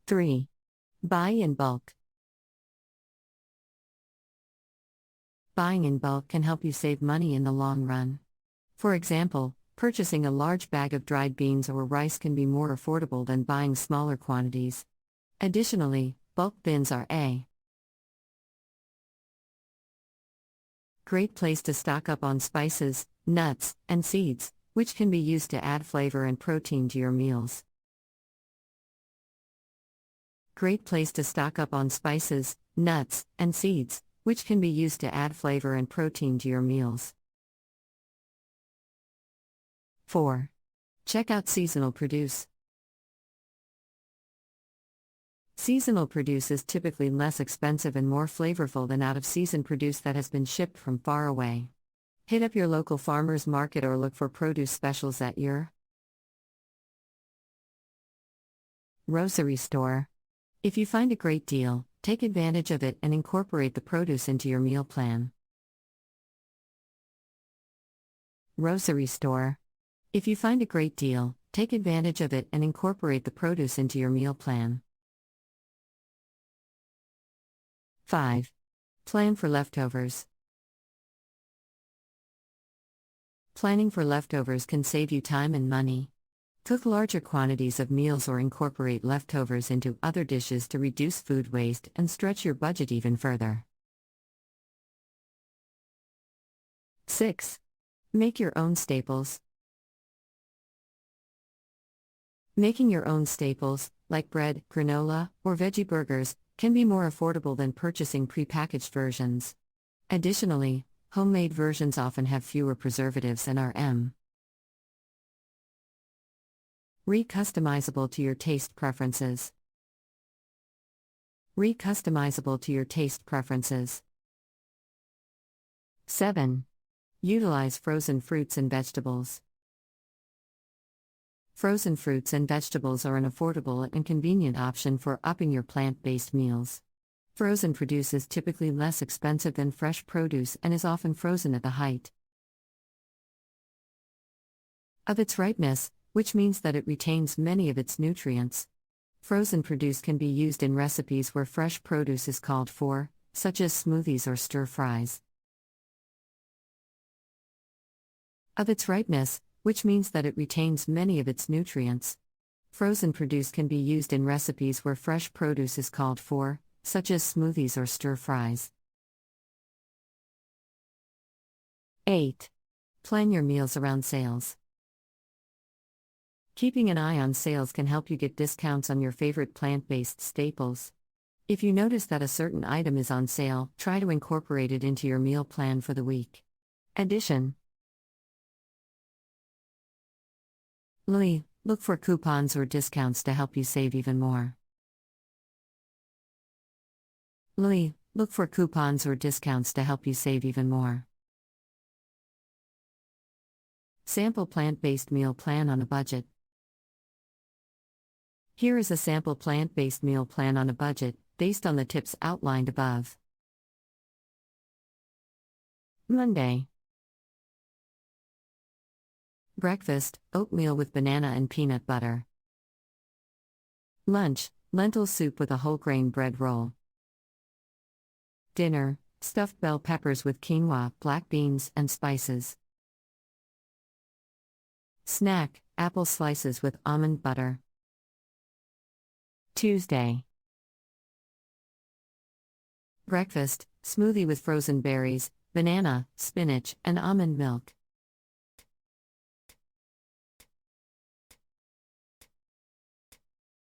3. Buy in bulk. Buying in bulk can help you save money in the long run. For example, purchasing a large bag of dried beans or rice can be more affordable than buying smaller quantities. Additionally, bulk bins are a great place to stock up on spices, nuts, and seeds, which can be used to add flavor and protein to your meals. Great place to stock up on spices, nuts, and seeds, which can be used to add flavor and protein to your meals. 4. Check out seasonal produce. Seasonal produce is typically less expensive and more flavorful than out-of-season produce that has been shipped from far away. Hit up your local farmer's market or look for produce specials at your grocery store. If you find a great deal, take advantage of it and incorporate the produce into your meal plan. Grocery store. If you find a great deal, take advantage of it and incorporate the produce into your meal plan. 5. Plan for leftovers. Planning for leftovers can save you time and money. Cook larger quantities of meals or incorporate leftovers into other dishes to reduce food waste and stretch your budget even further. 6. Make your own staples. Making your own staples, like bread, granola, or veggie burgers, can be more affordable than purchasing prepackaged versions. Additionally, homemade versions often have fewer preservatives and are customizable to your taste preferences. Customizable to your taste preferences. 7. Utilize frozen fruits and vegetables. Frozen fruits and vegetables are an affordable and convenient option for upping your plant-based meals. Frozen produce is typically less expensive than fresh produce and is often frozen at the height of its ripeness, which means that it retains many of its nutrients. Frozen produce can be used in recipes where fresh produce is called for, such as smoothies or stir-fries. Of its ripeness, which means that it retains many of its nutrients. Frozen produce can be used in recipes where fresh produce is called for, such as smoothies or stir-fries. 8. Plan your meals around sales. Keeping an eye on sales can help you get discounts on your favorite plant-based staples. If you notice that a certain item is on sale, try to incorporate it into your meal plan for the week. Look for coupons or discounts to help you save even more. Look for coupons or discounts to help you save even more. Sample plant-based meal plan on a budget. Here is a sample plant-based meal plan on a budget, based on the tips outlined above. Monday. Breakfast, oatmeal with banana and peanut butter. Lunch, lentil soup with a whole grain bread roll. Dinner, stuffed bell peppers with quinoa, black beans, and spices. Snack, apple slices with almond butter. Tuesday. Breakfast, smoothie with frozen berries, banana, spinach, and almond milk.